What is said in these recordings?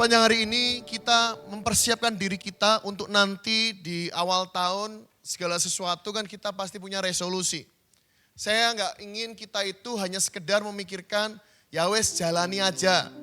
sepanjang hari ini kita mempersiapkan diri kita untuk nanti di awal tahun segala sesuatu kan kita pasti punya resolusi. Saya nggak ingin kita itu hanya sekedar memikirkan ya wes jalani aja.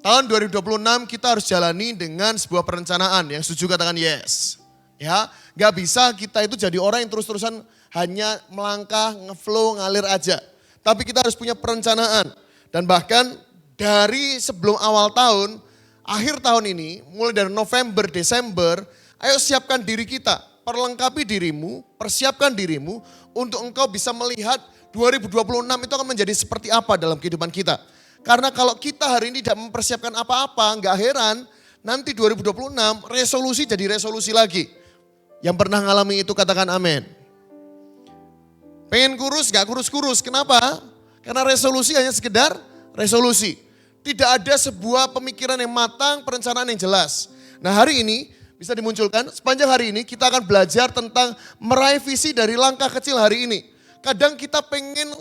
Tahun 2026 kita harus jalani dengan sebuah perencanaan. Yang setuju katakan yes. Ya, nggak bisa kita itu jadi orang yang terus-terusan hanya melangkah, ngeflow, ngalir aja. Tapi kita harus punya perencanaan. Dan bahkan dari sebelum awal tahun, akhir tahun ini, mulai dari November, Desember, ayo siapkan diri kita, perlengkapi dirimu, persiapkan dirimu untuk engkau bisa melihat 2026 itu akan menjadi seperti apa dalam kehidupan kita. Karena kalau kita hari ini tidak mempersiapkan apa-apa, nggak heran nanti 2026 resolusi jadi resolusi lagi. Yang pernah ngalami itu katakan amin. Pengen kurus, nggak kurus-kurus, kenapa? Karena resolusi hanya sekedar resolusi. Tidak ada sebuah pemikiran yang matang, perencanaan yang jelas. Nah hari ini bisa dimunculkan, sepanjang hari ini kita akan belajar tentang meraih visi dari langkah kecil hari ini. Kadang kita pengen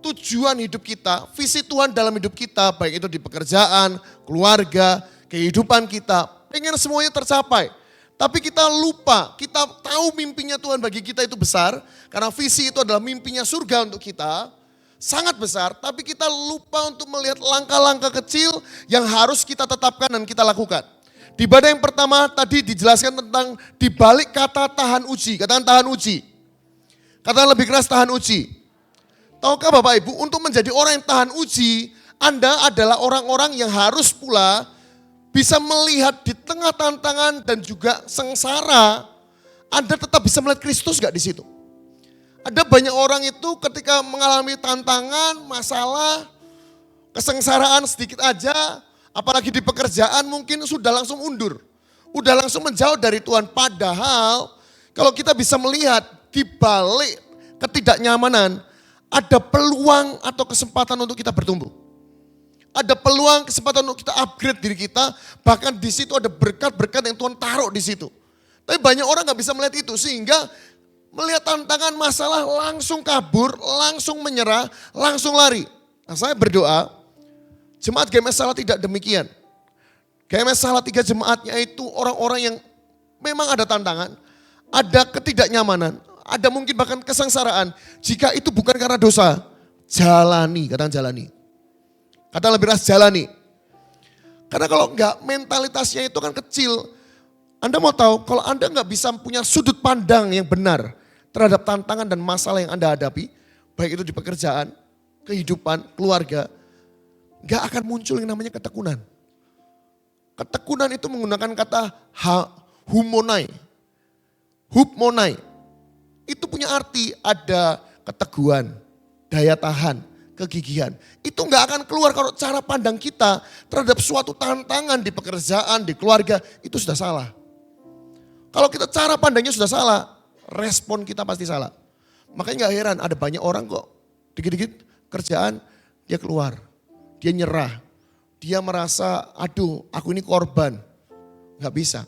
tujuan hidup kita, visi Tuhan dalam hidup kita, baik itu di pekerjaan, keluarga, kehidupan kita, pengen semuanya tercapai. Tapi kita lupa, kita tahu mimpinya Tuhan bagi kita itu besar, karena visi itu adalah mimpinya surga untuk kita, sangat besar, tapi kita lupa untuk melihat langkah-langkah kecil yang harus kita tetapkan dan kita lakukan. Di ibadah yang pertama tadi dijelaskan tentang dibalik kata tahan uji, katakan tahan uji. Katakan lebih keras tahan uji. Tahukah Bapak Ibu, untuk menjadi orang yang tahan uji, Anda adalah orang-orang yang harus pula bisa melihat di tengah tantangan dan juga sengsara, Anda tetap bisa melihat Kristus gak di situ? Ada banyak orang itu ketika mengalami tantangan, masalah, kesengsaraan sedikit aja, apalagi di pekerjaan mungkin sudah langsung undur. Udah langsung menjauh dari Tuhan. Padahal kalau kita bisa melihat di balik ketidaknyamanan, ada peluang atau kesempatan untuk kita bertumbuh. Ada peluang, kesempatan untuk kita upgrade diri kita, bahkan di situ ada berkat-berkat yang Tuhan taruh di situ. Tapi banyak orang gak bisa melihat itu, sehingga melihat tantangan masalah langsung kabur, langsung menyerah, langsung lari. Nah saya berdoa, jemaat GMS Salah tidak demikian. GMS Salah 3 jemaatnya itu orang-orang yang memang ada tantangan, ada ketidaknyamanan, ada mungkin bahkan kesengsaraan. Jika itu bukan karena dosa, jalani, katakan jalani. Kata lebih keras jalani. Karena kalau enggak mentalitasnya itu kan kecil. Anda mau tahu kalau Anda enggak bisa punya sudut pandang yang benar terhadap tantangan dan masalah yang Anda hadapi, baik itu di pekerjaan, kehidupan, keluarga, enggak akan muncul yang namanya ketekunan. Ketekunan itu menggunakan kata humonai. Hupmonai. Itu punya arti ada keteguhan, daya tahan, kegigihan. Itu enggak akan keluar kalau cara pandang kita terhadap suatu tantangan di pekerjaan, di keluarga, itu sudah salah. Kalau kita cara pandangnya sudah salah, respon kita pasti salah. Makanya gak heran ada banyak orang kok dikit-dikit kerjaan dia keluar. Dia nyerah. Dia merasa aduh aku ini korban. Gak bisa.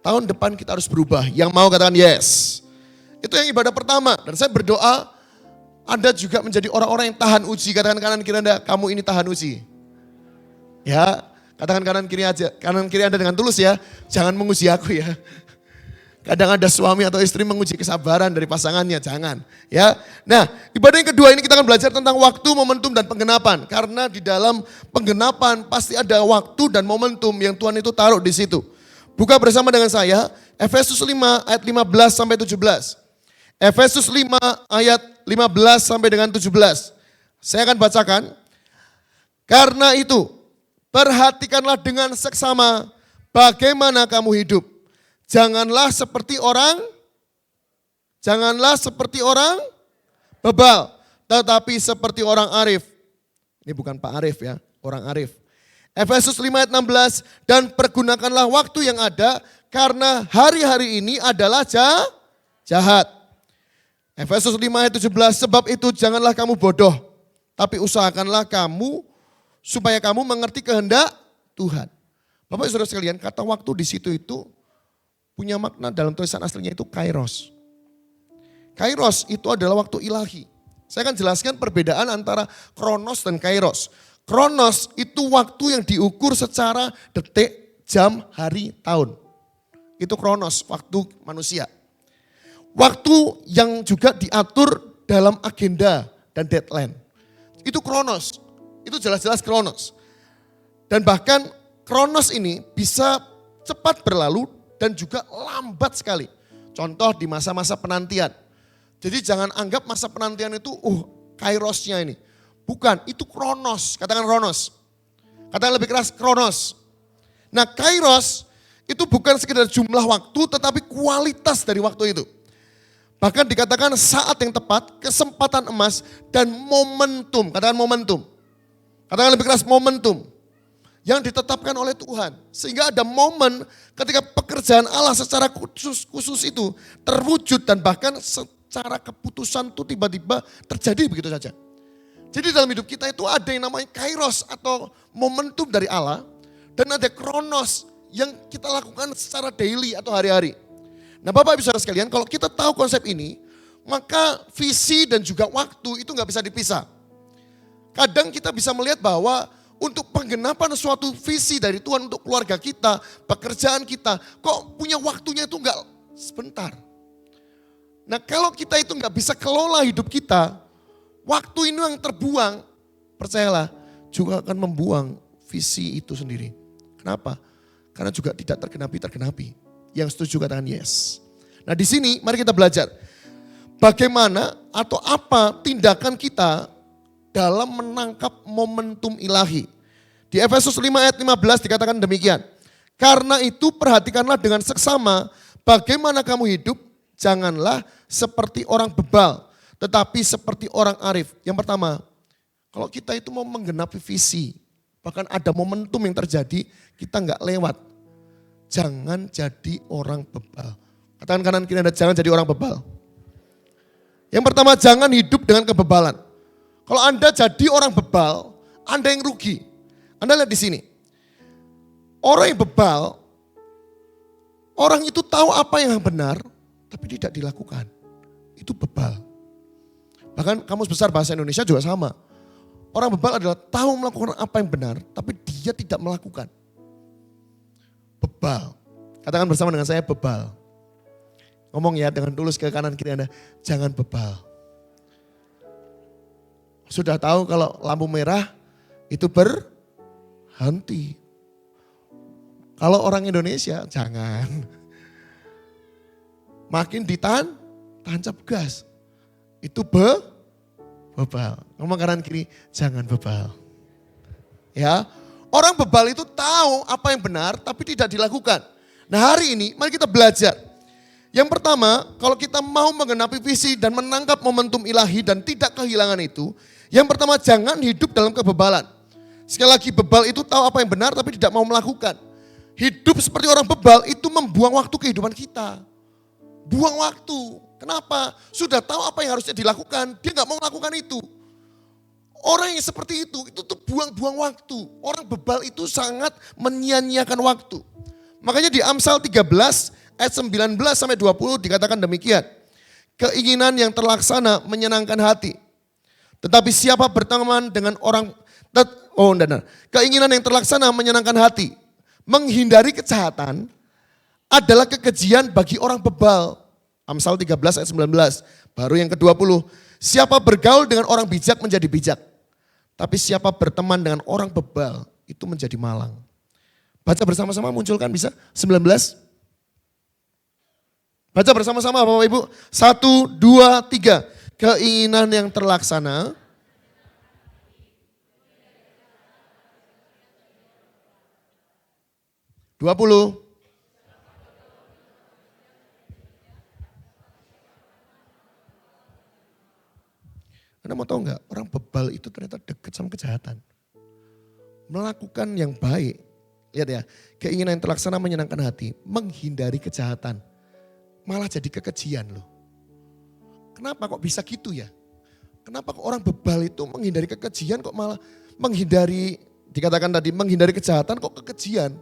Tahun depan kita harus berubah. Yang mau katakan yes. Itu yang ibadah pertama. Dan saya berdoa Anda juga menjadi orang-orang yang tahan uji. Katakan kanan kiri Anda, kamu ini tahan uji. Ya, katakan kanan kiri aja. Kanan kiri Anda dengan tulus ya. Jangan menguji aku ya. Kadang ada suami atau istri menguji kesabaran dari pasangannya, jangan. Ya. Nah, ibadah yang kedua ini kita akan belajar tentang waktu, momentum, dan penggenapan. Karena di dalam penggenapan pasti ada waktu dan momentum yang Tuhan itu taruh di situ. Buka bersama dengan saya, Efesus 5 ayat 15 sampai 17. Efesus 5 ayat 15 sampai dengan 17. Saya akan bacakan. Karena itu, perhatikanlah dengan seksama bagaimana kamu hidup. Janganlah seperti orang bebal, tetapi seperti orang arif. Ini bukan Pak Arif ya, orang arif. Efesus 5 ayat 16, dan pergunakanlah waktu yang ada karena hari-hari ini adalah jahat. Efesus 5 ayat 17, sebab itu janganlah kamu bodoh, tapi usahakanlah kamu supaya kamu mengerti kehendak Tuhan. Bapak Saudara sekalian, kata waktu di situ itu punya makna dalam tulisan aslinya itu kairos. Kairos itu adalah waktu ilahi. Saya akan jelaskan perbedaan antara kronos dan kairos. Kronos itu waktu yang diukur secara detik, jam, hari, tahun. Itu kronos, waktu manusia. Waktu yang juga diatur dalam agenda dan deadline. Itu kronos, itu jelas-jelas kronos. Dan bahkan kronos ini bisa cepat berlalu dan juga lambat sekali. Contoh di masa-masa penantian. Jadi jangan anggap masa penantian itu kairosnya ini. Bukan, itu kronos, katakan kronos. Katakan lebih keras, kronos. Nah kairos itu bukan sekedar jumlah waktu tetapi kualitas dari waktu itu. Bahkan dikatakan saat yang tepat, kesempatan emas dan momentum. Katakan momentum. Katakan lebih keras, momentum. Yang ditetapkan oleh Tuhan. Sehingga ada momen ketika pekerjaan Allah secara khusus itu terwujud dan bahkan secara keputusan itu tiba-tiba terjadi begitu saja. Jadi dalam hidup kita itu ada yang namanya kairos atau momentum dari Allah. Dan ada kronos yang kita lakukan secara daily atau hari-hari. Nah Bapak Ibu Saudara sekalian, kalau kita tahu konsep ini, maka visi dan juga waktu itu gak bisa dipisah. Kadang kita bisa melihat bahwa untuk penggenapan suatu visi dari Tuhan untuk keluarga kita, pekerjaan kita, kok punya waktunya itu gak sebentar. Nah kalau kita itu gak bisa kelola hidup kita, waktu ini yang terbuang, percayalah juga akan membuang visi itu sendiri. Kenapa? Karena juga tidak tergenapi. Yang setuju katakan yes. Nah di sini mari kita belajar. Bagaimana atau apa tindakan kita dalam menangkap momentum ilahi. Di Efesus 5 ayat 15 dikatakan demikian. Karena itu perhatikanlah dengan seksama bagaimana kamu hidup. Janganlah seperti orang bebal. Tetapi seperti orang arif. Yang pertama, kalau kita itu mau menggenapi visi, bahkan ada momentum yang terjadi, kita nggak lewat. Jangan jadi orang bebal. Katakan kanan kiri Anda, jangan jadi orang bebal. Yang pertama, jangan hidup dengan kebebalan. Kalau Anda jadi orang bebal, Anda yang rugi. Anda lihat di sini. Orang yang bebal, orang itu tahu apa yang benar, tapi tidak dilakukan. Itu bebal. Bahkan Kamus Besar Bahasa Indonesia juga sama. Orang bebal adalah tahu melakukan apa yang benar, tapi dia tidak melakukan. Bebal. Katakan bersama dengan saya, bebal. Ngomong ya dengan tulus ke kanan kiri Anda, jangan bebal. Sudah tahu kalau lampu merah itu berhenti. Kalau orang Indonesia, jangan. Makin tancap gas. Itu bebal. Ngomong kanan kiri, jangan bebal. Ya, orang bebal itu tahu apa yang benar tapi tidak dilakukan. Nah hari ini mari kita belajar. Yang pertama, kalau kita mau menggenapi visi dan menangkap momentum ilahi dan tidak kehilangan itu. Yang pertama, jangan hidup dalam kebebalan. Sekali lagi, bebal itu tahu apa yang benar tapi tidak mau melakukan. Hidup seperti orang bebal itu membuang waktu kehidupan kita. Buang waktu. Kenapa? Sudah tahu apa yang harusnya dilakukan, dia nggak mau melakukan itu. Orang yang seperti itu tuh buang-buang waktu. Orang bebal itu sangat menyia-nyiakan waktu. Makanya di Amsal 13 ayat 19 sampai 20 dikatakan demikian. Keinginan yang terlaksana menyenangkan hati. Tetapi siapa berteman dengan orang, keinginan yang terlaksana menyenangkan hati. Menghindari kejahatan adalah kekejian bagi orang bebal. Amsal 13 ayat 19. Baru yang ke-20. Siapa bergaul dengan orang bijak menjadi bijak. Tapi siapa berteman dengan orang bebal itu menjadi malang. Baca bersama-sama, munculkan bisa 19. Baca bersama-sama Bapak Ibu. 1, 2, 3. Keinginan yang terlaksana. Dua puluh. Anda mau tahu nggak, orang bebal itu ternyata dekat sama kejahatan. Melakukan yang baik. Lihat ya, keinginan yang terlaksana menyenangkan hati. Menghindari kejahatan. Malah jadi kekejian loh. Kenapa kok bisa gitu ya? Kenapa kok orang bebal itu menghindari kekejian kok malah menghindari, dikatakan tadi menghindari kejahatan kok kekejian.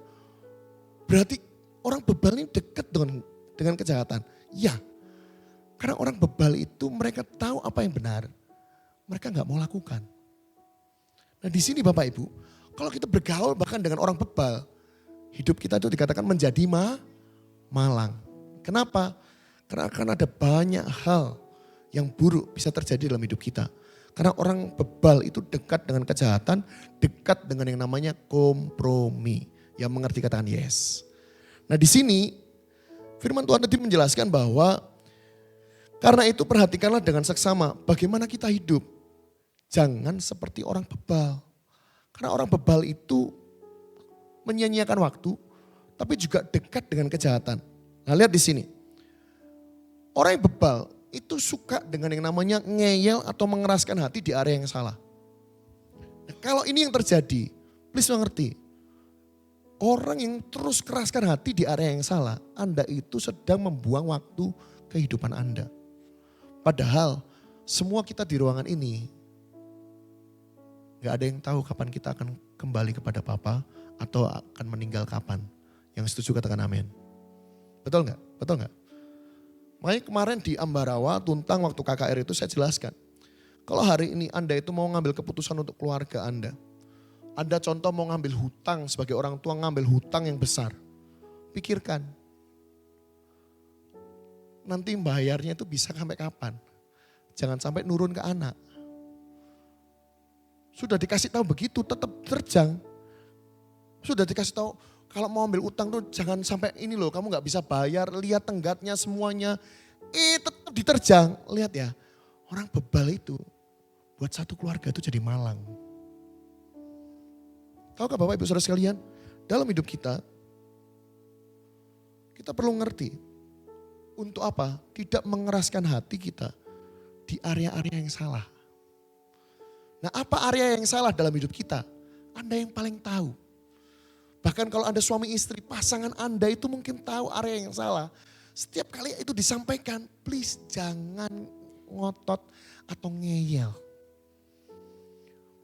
Berarti orang bebal ini dekat dengan kejahatan. Ya, karena orang bebal itu mereka tahu apa yang benar. Mereka nggak mau lakukan. Nah Nah di sini Bapak Ibu, kalau kita bergaul bahkan dengan orang bebal, hidup kita itu dikatakan menjadi malang. Kenapa? Karena akan ada banyak hal yang buruk bisa terjadi dalam hidup kita. Karena orang bebal itu dekat dengan kejahatan, dekat dengan yang namanya kompromi. Yang mengerti katakan yes. Nah di sini firman Tuhan tadi menjelaskan bahwa karena itu perhatikanlah dengan seksama bagaimana kita hidup. Jangan seperti orang bebal. Karena orang bebal itu menyia-nyiakan waktu, tapi juga dekat dengan kejahatan. Nah lihat di sini. Orang yang bebal itu suka dengan yang namanya ngeyel atau mengeraskan hati di area yang salah. Nah, kalau ini yang terjadi, please mengerti. Orang yang terus keraskan hati di area yang salah, Anda itu sedang membuang waktu kehidupan Anda. Padahal semua kita di ruangan ini, gak ada yang tahu kapan kita akan kembali kepada Bapa atau akan meninggal kapan. Yang setuju katakan amin. Betul gak? Betul gak? Makanya kemarin di Ambarawa, Tuntang waktu KKR itu saya jelaskan. Kalau hari ini Anda itu mau ngambil keputusan untuk keluarga Anda. Anda contoh mau ngambil hutang sebagai orang tua, ngambil hutang yang besar. Pikirkan. Nanti bayarnya itu bisa sampai kapan. Jangan sampai nurun ke anak. Sudah dikasih tahu begitu tetap terjang. Sudah dikasih tahu kalau mau ambil utang tuh jangan sampai ini loh, kamu gak bisa bayar, lihat tenggatnya semuanya. Tetap diterjang. Lihat ya, orang bebal itu buat satu keluarga itu jadi malang. Tahukah Bapak Ibu Saudara sekalian, dalam hidup kita perlu ngerti untuk apa? Tidak mengeraskan hati kita di area-area yang salah. Nah apa area yang salah dalam hidup kita? Anda yang paling tahu. Bahkan kalau Anda suami istri, pasangan Anda itu mungkin tahu area yang salah. Setiap kali itu disampaikan, please jangan ngotot atau ngeyel.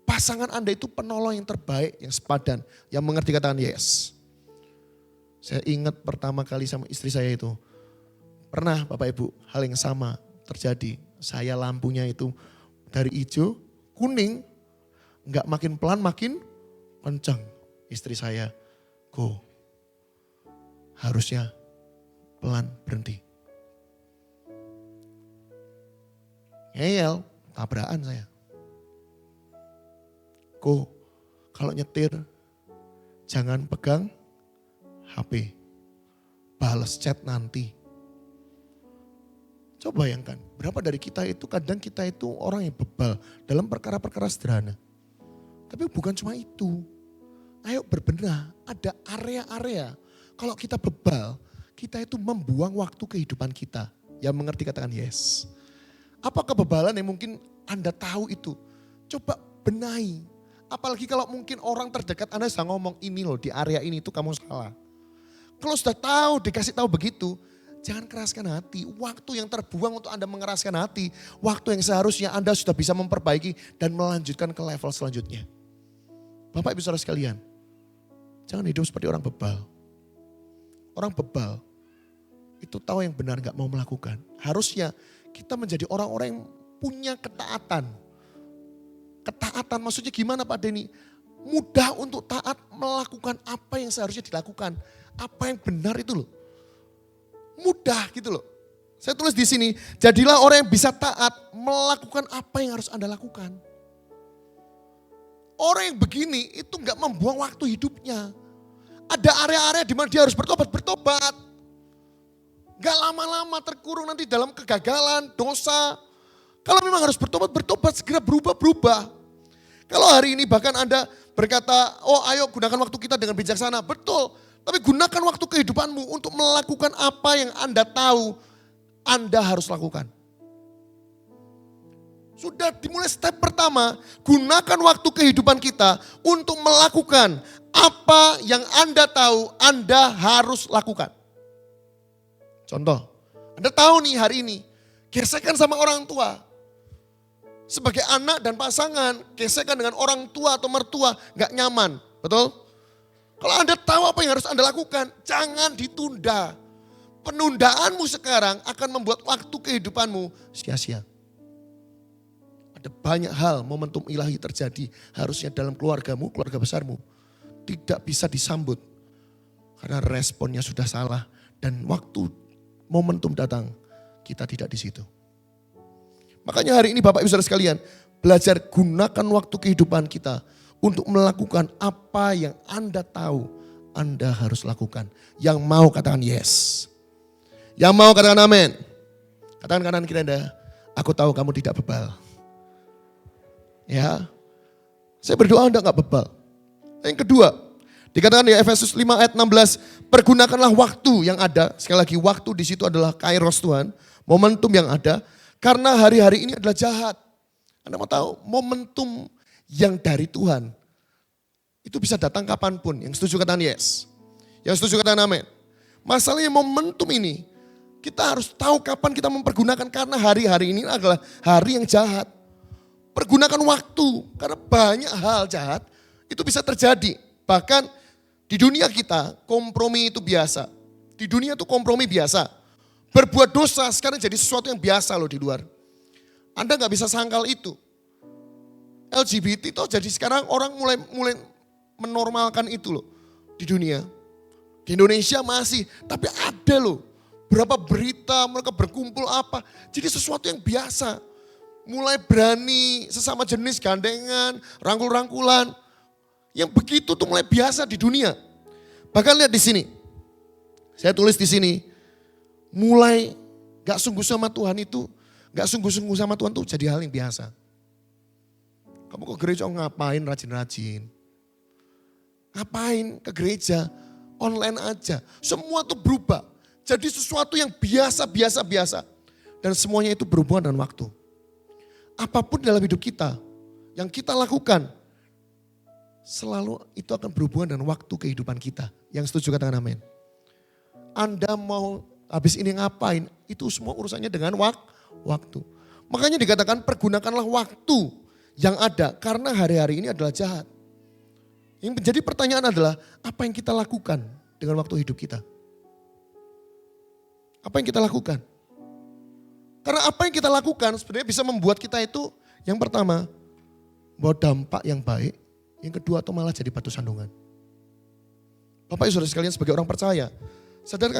Pasangan Anda itu penolong yang terbaik, yang sepadan, yang mengerti katakan yes. Saya ingat pertama kali sama istri saya itu, pernah Bapak Ibu hal yang sama terjadi. Saya lampunya itu dari hijau, kuning, nggak makin pelan makin kencang. Istri saya, go, harusnya pelan berhenti. Ngeyel, tabrakan saya. Go, kalau nyetir jangan pegang HP, balas chat nanti. Coba bayangkan, berapa dari kita itu kadang kita itu orang yang bebal dalam perkara-perkara sederhana. Tapi bukan cuma itu. Ayo berbenah, ada area-area. Kalau kita bebal, kita itu membuang waktu kehidupan kita. Yang mengerti katakan yes. Apa kebebalan yang mungkin Anda tahu itu? Coba benahi. Apalagi kalau mungkin orang terdekat Anda sudah ngomong ini loh di area ini itu kamu salah. Kalau sudah tahu, dikasih tahu begitu, jangan keraskan hati. Waktu yang terbuang untuk Anda mengeraskan hati, waktu yang seharusnya Anda sudah bisa memperbaiki dan melanjutkan ke level selanjutnya. Bapak Ibu Saudara sekalian, jangan hidup seperti orang bebal. Orang bebal itu tahu yang benar gak mau melakukan. Harusnya kita menjadi orang-orang yang punya ketaatan. Ketaatan maksudnya gimana Pak Denny? Mudah untuk taat melakukan apa yang seharusnya dilakukan. Apa yang benar itu loh. Mudah gitu loh. Saya tulis di sini, jadilah orang yang bisa taat melakukan apa yang harus Anda lakukan. Orang yang begini itu gak membuang waktu hidupnya. Ada area-area di mana dia harus bertobat. Gak lama-lama terkurung nanti dalam kegagalan, dosa. Kalau memang harus bertobat, segera berubah. Kalau hari ini bahkan Anda berkata, oh ayo gunakan waktu kita dengan bijaksana. Betul, tapi gunakan waktu kehidupanmu untuk melakukan apa yang Anda tahu Anda harus lakukan. Sudah dimulai step pertama, gunakan waktu kehidupan kita untuk melakukan apa yang Anda tahu Anda harus lakukan. Contoh, Anda tahu nih hari ini, gesekan sama orang tua. Sebagai anak dan pasangan, gesekan dengan orang tua atau mertua gak nyaman, betul? Kalau Anda tahu apa yang harus Anda lakukan, jangan ditunda. Penundaanmu sekarang akan membuat waktu kehidupanmu sia-sia. Ada banyak hal momentum ilahi terjadi harusnya dalam keluargamu, keluarga besarmu. Tidak bisa disambut karena responnya sudah salah dan waktu momentum datang kita tidak di situ. Makanya hari ini Bapak Ibu Saudara sekalian, belajar gunakan waktu kehidupan kita untuk melakukan apa yang Anda tahu Anda harus lakukan. Yang mau katakan yes. Yang mau katakan amin. Katakan kanan kiri Anda, aku tahu kamu tidak bebal. Ya, saya berdoa Anda enggak bebal. Yang kedua, dikatakan di Efesus 5 ayat 16, pergunakanlah waktu yang ada. Sekali lagi, waktu di situ adalah kairos Tuhan, momentum yang ada. Karena hari-hari ini adalah jahat. Anda mau tahu, momentum yang dari Tuhan, itu bisa datang kapanpun. Yang setuju katakan yes. Yang setuju katakan amin. Masalahnya momentum ini, kita harus tahu kapan kita mempergunakan. Karena hari-hari ini adalah hari yang jahat. Pergunakan waktu, karena banyak hal jahat itu bisa terjadi. Bahkan di dunia kita kompromi itu biasa. Di dunia itu kompromi biasa. Berbuat dosa sekarang jadi sesuatu yang biasa loh di luar. Anda gak bisa sangkal itu. LGBT itu jadi sekarang orang mulai menormalkan itu loh di dunia. Di Indonesia masih, tapi ada loh. Berapa berita mereka berkumpul apa. Jadi sesuatu yang biasa. Mulai berani sesama jenis gandengan, rangkul-rangkulan. Yang begitu tuh mulai biasa di dunia. Bahkan lihat di sini. Saya tulis di sini. Mulai gak sungguh sama Tuhan itu, gak sungguh-sungguh sama Tuhan tuh jadi hal yang biasa. Kamu ke gereja ngapain rajin-rajin? Ngapain ke gereja? Online aja. Semua tuh berubah. Jadi sesuatu yang biasa. Dan semuanya itu berhubungan dengan waktu. Apapun dalam hidup kita, yang kita lakukan, selalu itu akan berhubungan dengan waktu kehidupan kita. Yang setuju katakan amin. Anda mau habis ini ngapain, itu semua urusannya dengan waktu. Makanya dikatakan pergunakanlah waktu yang ada, karena hari-hari ini adalah jahat. Yang menjadi pertanyaan adalah, apa yang kita lakukan dengan waktu hidup kita? Apa yang kita lakukan? Karena apa yang kita lakukan sebenarnya bisa membuat kita itu, yang pertama, bawa dampak yang baik. Yang kedua, atau malah jadi batu sandungan. Bapak Ibu Saudara sekalian sebagai orang percaya, sadarkah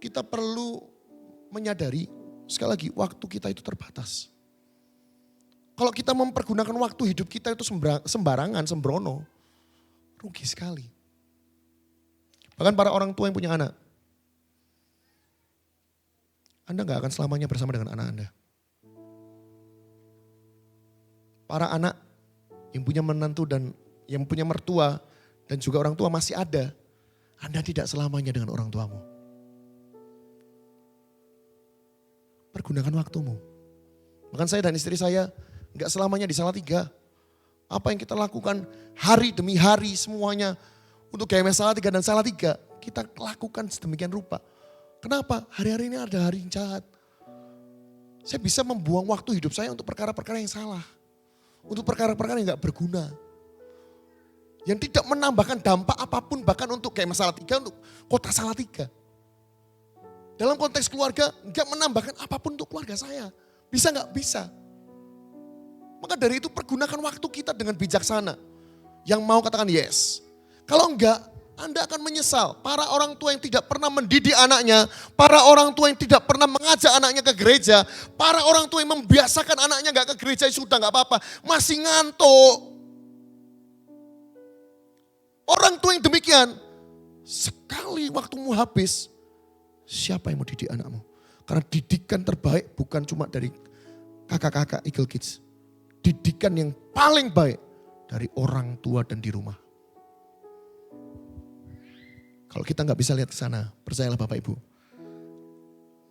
kita perlu menyadari, sekali lagi, waktu kita itu terbatas. Kalau kita mempergunakan waktu hidup kita itu sembarangan, sembrono, rugi sekali. Bahkan para orang tua yang punya anak, Anda gak akan selamanya bersama dengan anak Anda. Para anak yang punya menantu dan yang punya mertua dan juga orang tua masih ada, Anda tidak selamanya dengan orang tuamu. Pergunakan waktumu. Bahkan saya dan istri saya gak selamanya di Salatiga. Apa yang kita lakukan hari demi hari semuanya untuk GMS Salatiga dan Salatiga, kita lakukan sedemikian rupa. Kenapa? Hari-hari ini ada hari yang jahat. Saya bisa membuang waktu hidup saya untuk perkara-perkara yang salah. Untuk perkara-perkara yang gak berguna. Yang tidak menambahkan dampak apapun bahkan untuk GMS Salatiga, untuk kota Salatiga. Dalam konteks keluarga gak menambahkan apapun untuk keluarga saya. Bisa gak? Bisa. Maka dari itu pergunakan waktu kita dengan bijaksana. Yang mau katakan yes. Kalau enggak, Anda akan menyesal. Para orang tua yang tidak pernah mendidik anaknya, para orang tua yang tidak pernah mengajak anaknya ke gereja, para orang tua yang membiasakan anaknya gak ke gereja, sudah gak apa-apa, masih ngantuk. Orang tua yang demikian, sekali waktumu habis, siapa yang mau didik anakmu? Karena didikan terbaik bukan cuma dari kakak-kakak Eagle Kids. Didikan yang paling baik dari orang tua dan di rumah. Kalau kita nggak bisa lihat ke sana, percayalah Bapak Ibu.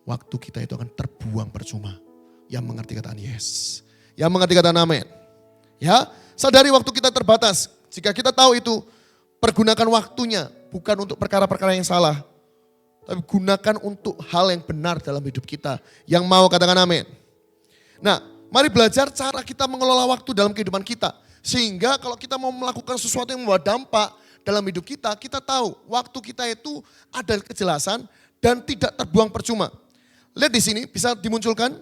Waktu kita itu akan terbuang percuma. Yang mengerti katakan yes. Yang mengerti katakan amin. Ya, sadari waktu kita terbatas. Jika kita tahu itu, pergunakan waktunya. Bukan untuk perkara-perkara yang salah. Tapi gunakan untuk hal yang benar dalam hidup kita. Yang mau katakan amin. Nah, mari belajar cara kita mengelola waktu dalam kehidupan kita. Sehingga kalau kita mau melakukan sesuatu yang membawa dampak dalam hidup kita, kita tahu waktu kita itu ada kejelasan dan tidak terbuang percuma. Lihat di sini, bisa dimunculkan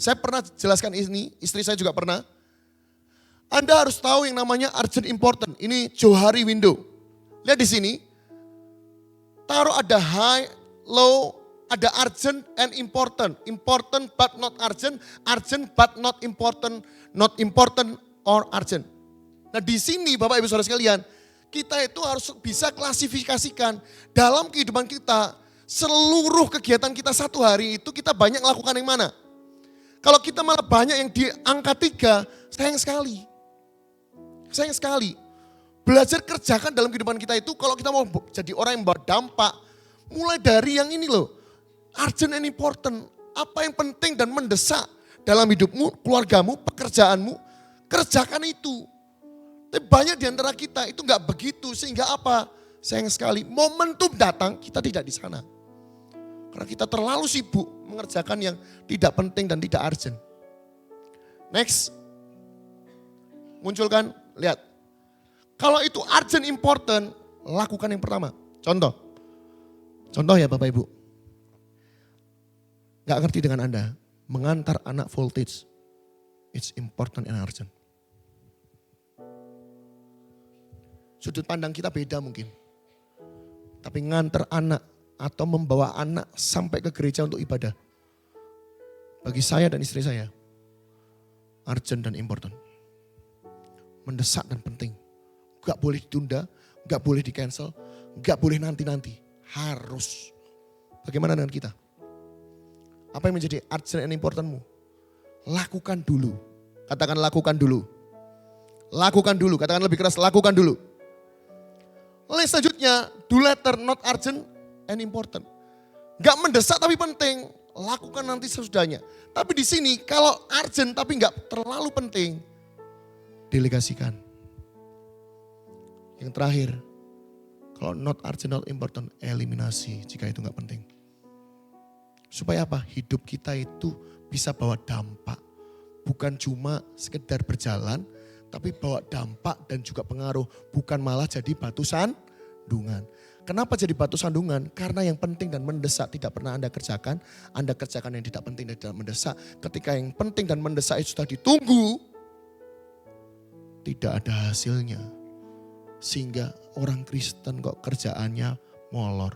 Saya pernah jelaskan ini, istri saya juga pernah. Anda harus tahu yang namanya urgent important. Ini Johari window. Lihat di sini. Taruh ada high, low, ada urgent and important. Important but not urgent. Urgent but not important. Not important or urgent. Nah di sini Bapak Ibu Saudara sekalian. Kita itu harus bisa klasifikasikan dalam kehidupan kita. Seluruh kegiatan kita satu hari itu kita banyak lakukan yang mana. Kalau kita malah banyak yang di angka 3, sayang sekali. Sayang sekali. Belajar kerjakan dalam kehidupan kita itu kalau kita mau jadi orang yang berdampak. Mulai dari yang ini loh. Urgent and important. Apa yang penting dan mendesak dalam hidupmu, keluargamu, pekerjaanmu. Kerjakan itu. Tapi banyak di antara kita itu enggak begitu. Sehingga apa? Sayang sekali. Momentum datang kita tidak di sana. Karena kita terlalu sibuk mengerjakan yang tidak penting dan tidak urgent. Next. Munculkan. Lihat, kalau itu urgent important, lakukan yang pertama. Contoh ya Bapak Ibu. Gak ngerti dengan Anda, mengantar anak voltage, it's important and urgent. Sudut pandang kita beda mungkin. Tapi ngantar anak atau membawa anak sampai ke gereja untuk ibadah. Bagi saya dan istri saya, urgent dan important. Mendesak dan penting. Gak boleh ditunda, gak boleh di cancel, gak boleh nanti-nanti. Harus. Bagaimana dengan kita? Apa yang menjadi urgent and importantmu? Lakukan dulu. Katakan lakukan dulu. Lakukan dulu, katakan lebih keras, lakukan dulu. Lalu selanjutnya, do later not urgent and important. Gak mendesak tapi penting, lakukan nanti sesudahnya. Tapi di sini kalau urgent tapi gak terlalu penting, delegasikan. Yang terakhir, kalau not urgent, not important, eliminasi jika itu gak penting. Supaya apa? Hidup kita itu bisa bawa dampak. Bukan cuma sekedar berjalan, tapi bawa dampak dan juga pengaruh. Bukan malah jadi batu sandungan. Kenapa jadi batu sandungan? Karena yang penting dan mendesak tidak pernah Anda kerjakan. Anda kerjakan yang tidak penting dan tidak mendesak. Ketika yang penting dan mendesak itu sudah ditunggu, tidak ada hasilnya. Sehingga orang Kristen kok kerjaannya molor.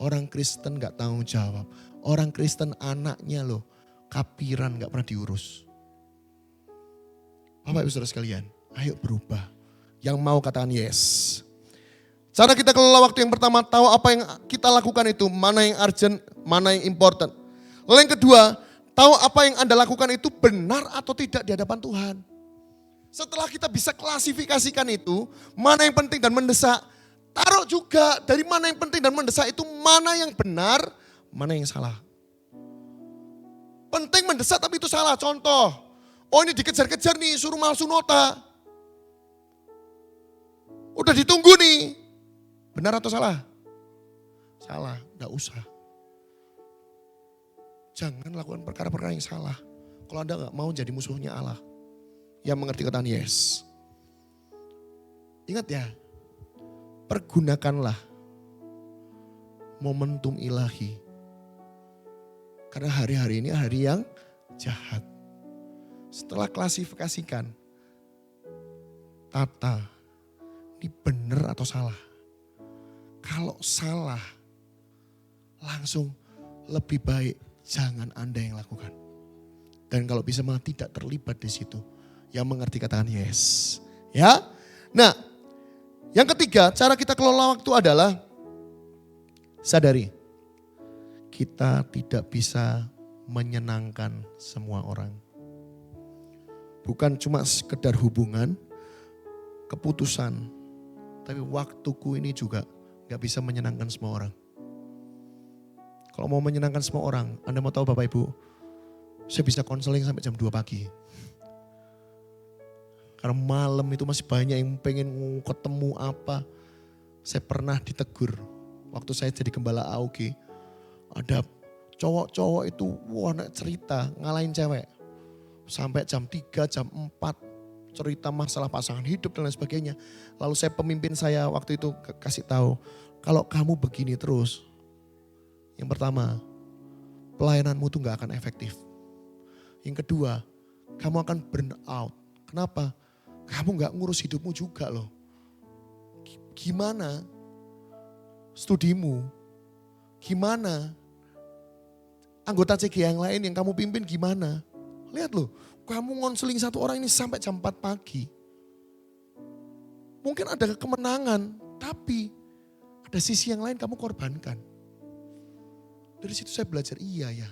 Orang Kristen gak tanggung jawab. Orang Kristen anaknya loh kapiran gak pernah diurus. Bapak Ibu Saudara sekalian, ayo berubah. Yang mau katakan yes. Cara kita kelola waktu yang pertama, tahu apa yang kita lakukan itu. Mana yang urgent, mana yang important. Lalu yang kedua, tahu apa yang Anda lakukan itu benar atau tidak di hadapan Tuhan. Setelah kita bisa klasifikasikan itu, mana yang penting dan mendesak, taruh juga dari mana yang penting dan mendesak itu mana yang benar, mana yang salah. Penting mendesak tapi itu salah. Contoh, oh ini dikejar-kejar nih, suruh malsu nota. Udah ditunggu nih, benar atau salah? Salah, gak usah. Jangan lakukan perkara-perkara yang salah. Kalau Anda gak mau jadi musuhnya Allah. Yang mengerti katakan yes. Ingat ya, pergunakanlah momentum ilahi. Karena hari-hari ini hari yang jahat. Setelah klasifikasikan, tata, ini benar atau salah. Kalau salah, langsung lebih baik jangan Anda yang lakukan. Dan kalau bisa malah tidak terlibat di situ. Yang mengerti katakan yes. Ya. Nah, yang ketiga cara kita kelola waktu adalah sadari. Kita tidak bisa menyenangkan semua orang. Bukan cuma sekedar hubungan, keputusan. Tapi waktuku ini juga gak bisa menyenangkan semua orang. Kalau mau menyenangkan semua orang, Anda mau tahu Bapak Ibu, saya bisa konseling sampai jam 2 pagi. Karena malam itu masih banyak yang pengen ketemu apa. Saya pernah ditegur waktu saya jadi gembala AUG. Ada cowok-cowok itu wah cerita ngalahin cewek. Sampai jam 3, jam 4 cerita masalah pasangan hidup dan lain sebagainya. Lalu pemimpin saya waktu itu kasih tahu, kalau kamu begini terus, yang pertama, pelayananmu tuh gak akan efektif. Yang kedua, kamu akan burn out. Kenapa? Kamu gak ngurus hidupmu juga loh. Gimana studimu? Gimana anggota CG yang lain yang kamu pimpin gimana? Lihat loh, kamu ngonseling satu orang ini sampai jam 4 pagi. Mungkin ada kemenangan, tapi ada sisi yang lain kamu korbankan. Dari situ saya belajar, iya ya.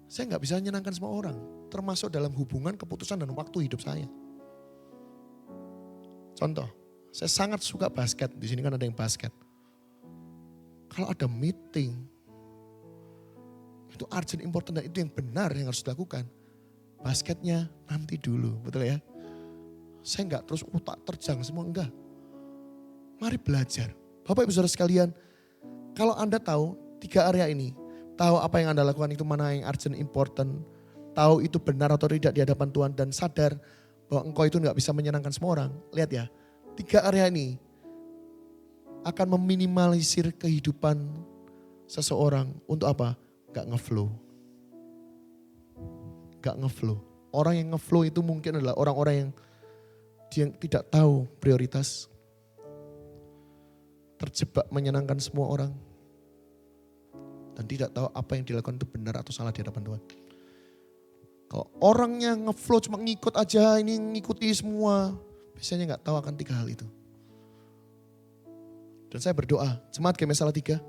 Saya gak bisa menyenangkan semua orang, termasuk dalam hubungan, keputusan, dan waktu hidup saya. Contoh, saya sangat suka basket, di sini kan ada yang basket. Kalau ada meeting, itu urgent, important, dan itu yang benar yang harus dilakukan. Basketnya nanti dulu, betul ya? Saya enggak terus otak terjang semua, enggak. Mari belajar. Bapak Ibu Saudara sekalian, kalau Anda tahu 3 area ini, tahu apa yang Anda lakukan itu mana yang urgent, important, tahu itu benar atau tidak di hadapan Tuhan, dan sadar bahwa engkau itu enggak bisa menyenangkan semua orang. Lihat ya, 3 area ini akan meminimalisir kehidupan seseorang untuk apa? Gak ngeflow. Gak ngeflow. Orang yang ngeflow itu mungkin adalah orang-orang yang dia tidak tahu prioritas. Terjebak menyenangkan semua orang. Dan tidak tahu apa yang dilakukan itu benar atau salah di hadapan Tuhan. Kalau orangnya ngeflow cuma ngikut aja, ini ngikuti semua. Biasanya gak tahu akan 3 hal itu. Dan saya berdoa, jemaat GMS Salatiga,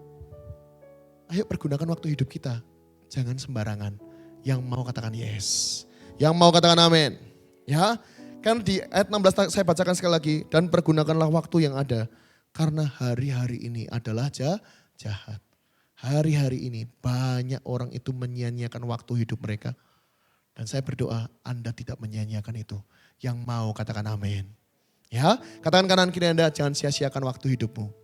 ayo pergunakan waktu hidup kita. Jangan sembarangan. Yang mau katakan yes. Yang mau katakan amin. Ya, kan di ayat 16 saya bacakan sekali lagi. Dan pergunakanlah waktu yang ada. Karena hari-hari ini adalah jahat. Hari-hari ini banyak orang itu menyia-nyiakan waktu hidup mereka. Dan saya berdoa Anda tidak menyia-nyiakan itu. Yang mau katakan amin. Ya, katakan kanan kiri Anda, jangan sia-siakan waktu hidupmu.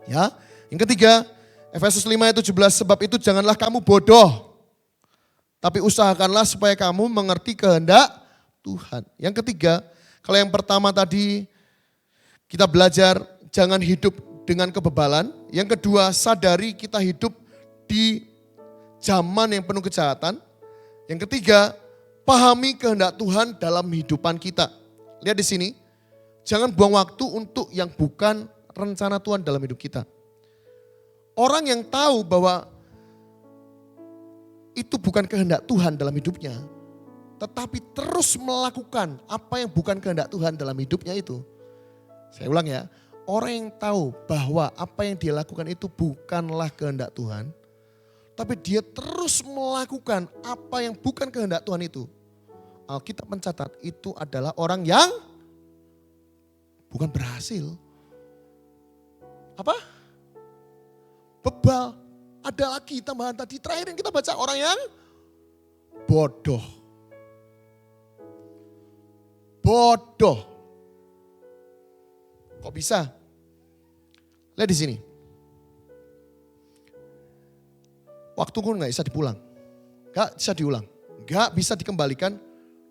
Ya, yang ketiga, Efesus 5 ayat 17, sebab itu janganlah kamu bodoh, tapi usahakanlah supaya kamu mengerti kehendak Tuhan. Yang ketiga, kalau yang pertama tadi kita belajar jangan hidup dengan kebebalan. Yang kedua, sadari kita hidup di zaman yang penuh kejahatan. Yang ketiga, pahami kehendak Tuhan dalam hidupan kita. Lihat di sini, jangan buang waktu untuk yang bukan rencana Tuhan dalam hidup kita. Orang yang tahu bahwa itu bukan kehendak Tuhan dalam hidupnya, tetapi terus melakukan apa yang bukan kehendak Tuhan dalam hidupnya itu. Saya ulang ya, orang yang tahu bahwa apa yang dia lakukan itu bukanlah kehendak Tuhan, tapi dia terus melakukan apa yang bukan kehendak Tuhan itu. Alkitab mencatat itu adalah orang yang bukan berhasil. Apa? Bebal. Ada lagi tambahan tadi terakhir yang kita baca, orang yang bodoh. Bodoh. Kok bisa? Lihat di sini. Waktuku gak bisa dipulang. Gak bisa diulang. Gak bisa dikembalikan.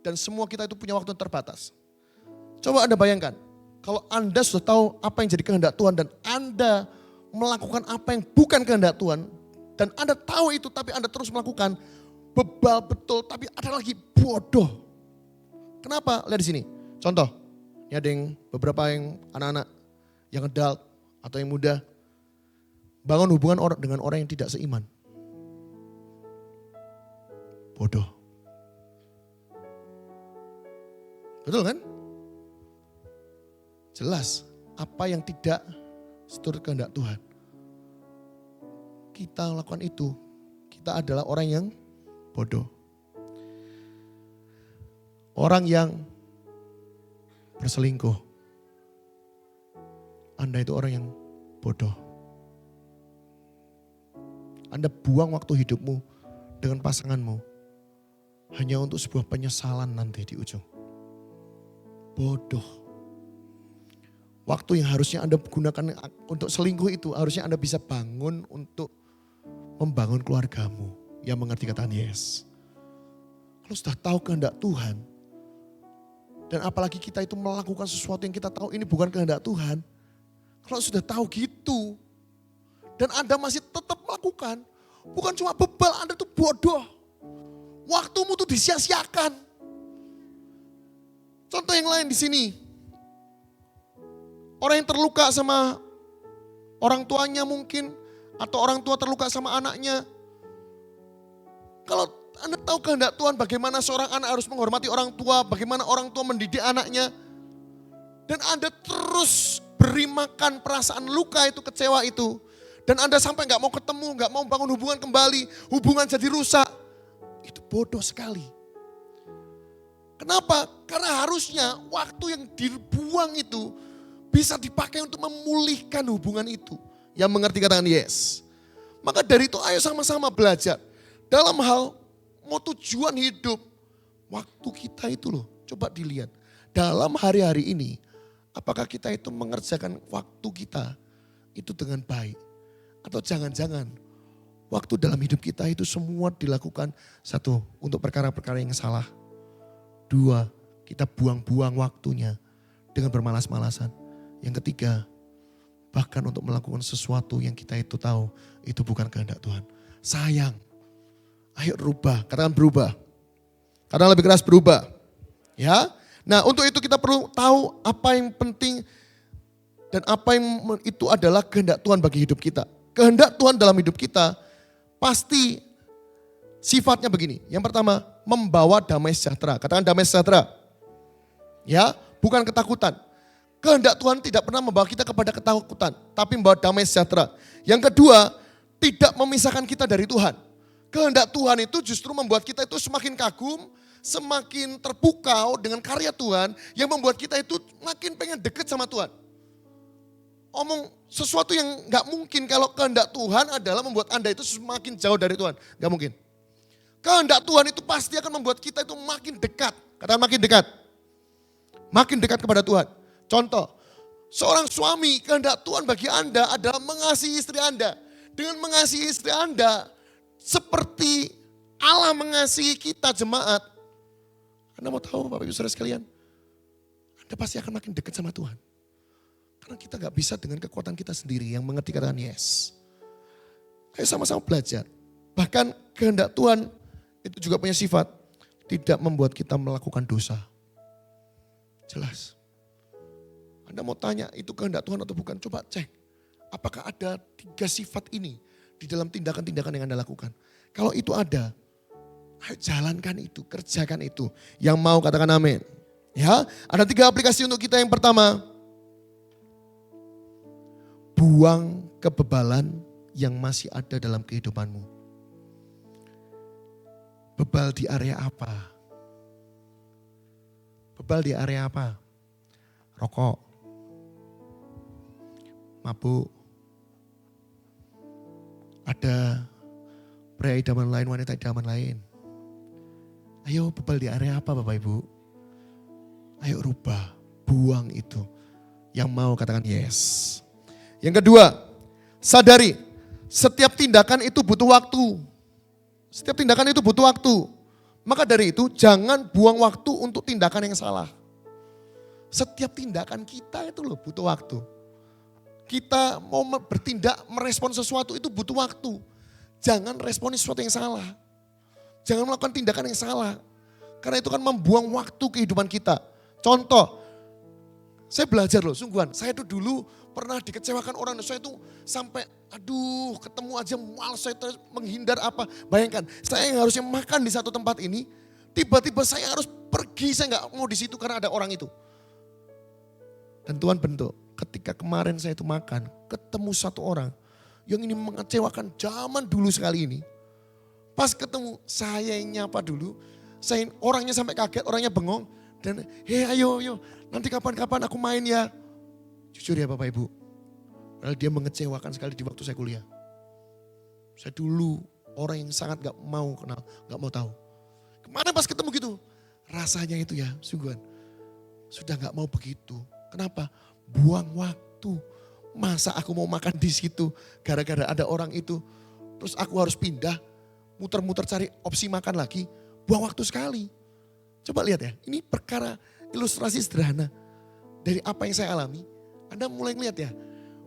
Dan semua kita itu punya waktu yang terbatas. Coba Anda bayangkan. Kalau Anda sudah tahu apa yang jadi kehendak Tuhan dan Anda melakukan apa yang bukan kehendak Tuhan. Dan Anda tahu itu tapi Anda terus melakukan. Bebal betul tapi ada lagi bodoh. Kenapa? Lihat di sini. Contoh. Ini ada yang beberapa yang anak-anak yang adult atau yang muda. Bangun hubungan dengan orang yang tidak seiman. Bodoh. Betul kan? Jelas apa yang tidak seturut kehendak Tuhan. Kita lakukan itu, kita adalah orang yang bodoh. Orang yang berselingkuh. Anda itu orang yang bodoh. Anda buang waktu hidupmu dengan pasanganmu hanya untuk sebuah penyesalan nanti di ujung. Bodoh. Waktu yang harusnya Anda gunakan untuk selingkuh itu harusnya Anda bisa bangun untuk membangun keluargamu yang mengerti kata yes. Kalau sudah tahu kehendak Tuhan dan apalagi kita itu melakukan sesuatu yang kita tahu ini bukan kehendak Tuhan. Kalau sudah tahu gitu dan Anda masih tetap melakukan, Bukan cuma bebal, Anda tuh bodoh. Waktumu tuh disia-siakan. Contoh yang lain di sini. Orang yang terluka sama orang tuanya mungkin, atau orang tua terluka sama anaknya. Kalau Anda tahu kehendak Tuhan bagaimana seorang anak harus menghormati orang tua, bagaimana orang tua mendidik anaknya. Dan Anda terus beri makan perasaan luka itu, kecewa itu. Dan Anda sampai gak mau ketemu, gak mau bangun hubungan kembali, hubungan jadi rusak. Itu bodoh sekali. Kenapa? Karena harusnya waktu yang dibuang itu bisa dipakai untuk memulihkan hubungan itu. Yang mengerti katakan yes. Maka dari itu ayo sama-sama belajar. Dalam hal mau tujuan hidup, waktu kita itu loh, coba dilihat. Dalam hari-hari ini, apakah kita itu mengerjakan waktu kita itu dengan baik? Atau jangan-jangan waktu dalam hidup kita itu semua dilakukan satu, untuk perkara-perkara yang salah. Dua, kita buang-buang waktunya dengan bermalas-malasan. Yang ketiga, bahkan untuk melakukan sesuatu yang kita itu tahu itu bukan kehendak Tuhan. Sayang. Ayo rubah, katakan berubah. Katakan lebih keras berubah. Ya. Nah, untuk itu kita perlu tahu apa yang penting dan apa yang itu adalah kehendak Tuhan bagi hidup kita. Kehendak Tuhan dalam hidup kita pasti sifatnya begini. Yang pertama, membawa damai sejahtera. Katakan damai sejahtera. Ya, bukan ketakutan. Kehendak Tuhan tidak pernah membawa kita kepada ketakutan, tapi membawa damai sejahtera. Yang kedua, tidak memisahkan kita dari Tuhan. Kehendak Tuhan itu justru membuat kita itu semakin kagum, semakin terpukau dengan karya Tuhan yang membuat kita itu makin pengen deket sama Tuhan. Omong sesuatu yang gak mungkin kalau kehendak Tuhan adalah membuat Anda itu semakin jauh dari Tuhan. Gak mungkin. Kehendak Tuhan itu pasti akan membuat kita itu makin dekat. Katakan makin dekat. Makin dekat kepada Tuhan. Contoh, seorang suami kehendak Tuhan bagi Anda adalah mengasihi istri Anda. Dengan mengasihi istri Anda, seperti Allah mengasihi kita jemaat. Anda mau tahu Bapak Ibu Saudara sekalian? Anda pasti akan makin dekat sama Tuhan. Karena kita gak bisa dengan kekuatan kita sendiri yang mengerti katakan yes. Ayo sama-sama belajar. Bahkan kehendak Tuhan itu juga punya sifat tidak membuat kita melakukan dosa. Jelas. Anda mau tanya itu kehendak Tuhan atau bukan? Coba cek. Apakah ada 3 sifat ini di dalam tindakan-tindakan yang Anda lakukan? Kalau itu ada, ayo jalankan itu, kerjakan itu. Yang mau katakan amin. Ya, ada 3 aplikasi untuk kita. Yang pertama, buang kebebalan yang masih ada dalam kehidupanmu. Bebal di area apa? Bebal di area apa? Rokok, mabuk, ada pria idaman lain, wanita idaman lain. Ayo bebal di area apa Bapak Ibu? Ayo rubah, buang itu. Yang mau katakan yes. Yang kedua, sadari setiap tindakan itu butuh waktu. Setiap tindakan itu butuh waktu. Maka dari itu jangan buang waktu untuk tindakan yang salah. Setiap tindakan kita itu loh butuh waktu. Kita mau bertindak, merespon sesuatu itu butuh waktu. Jangan responi sesuatu yang salah. Jangan melakukan tindakan yang salah. Karena itu kan membuang waktu kehidupan kita. Contoh, saya belajar loh sungguhan. Saya tuh dulu pernah dikecewakan orang. Saya tuh sampai aduh ketemu aja malas, saya terus menghindar apa. Bayangkan saya yang harusnya makan di satu tempat ini. Tiba-tiba saya harus pergi, saya gak mau di situ karena ada orang itu. Dan Tuhan bentuk. Ketika kemarin saya itu makan, ketemu satu orang yang ini mengecewakan zaman dulu sekali ini. Pas ketemu, saya yang nyapa dulu, saya orangnya sampai kaget, orangnya bengong. Dan ayo, nanti kapan-kapan aku main ya. Jujur ya Bapak Ibu, padahal dia mengecewakan sekali di waktu saya kuliah. Saya dulu orang yang sangat gak mau kenal, gak mau tahu. Kemarin pas ketemu gitu, rasanya itu ya sungguhan, sudah gak mau begitu. Kenapa? Buang waktu. Masa aku mau makan di situ gara-gara ada orang itu. Terus aku harus pindah, muter-muter cari opsi makan lagi. Buang waktu sekali. Coba lihat ya, ini perkara ilustrasi sederhana. Dari apa yang saya alami, Anda mulai lihat ya,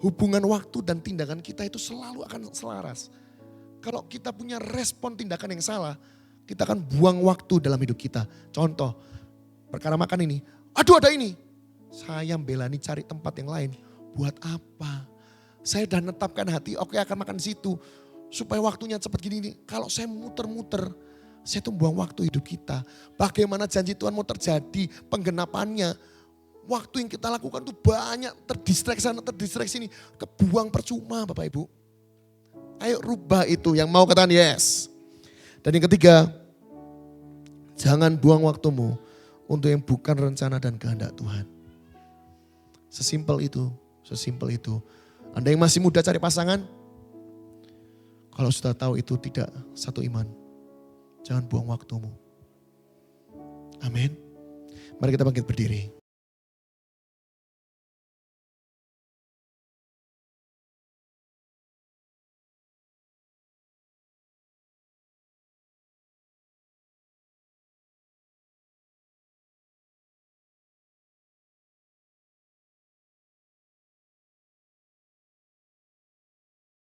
hubungan waktu dan tindakan kita itu selalu akan selaras. Kalau kita punya respon tindakan yang salah, kita akan buang waktu dalam hidup kita. Contoh, perkara makan ini, aduh ada ini. Saya belani cari tempat yang lain. Buat apa? Saya udah netapkan hati, oke akan makan di situ. Supaya waktunya cepat gini nih. Kalau saya muter-muter, saya tuh buang waktu hidup kita. Bagaimana janji Tuhan mau terjadi, penggenapannya. Waktu yang kita lakukan tuh banyak, terdistraksi sana, terdistraksi sini. Kebuang percuma Bapak Ibu. Ayo rubah itu, yang mau katakan yes. Dan yang ketiga, jangan buang waktumu untuk yang bukan rencana dan kehendak Tuhan. Sesimpel itu, sesimpel itu. Anda yang masih muda cari pasangan, kalau sudah tahu itu tidak satu iman, jangan buang waktumu. Amin. Mari kita bangkit berdiri.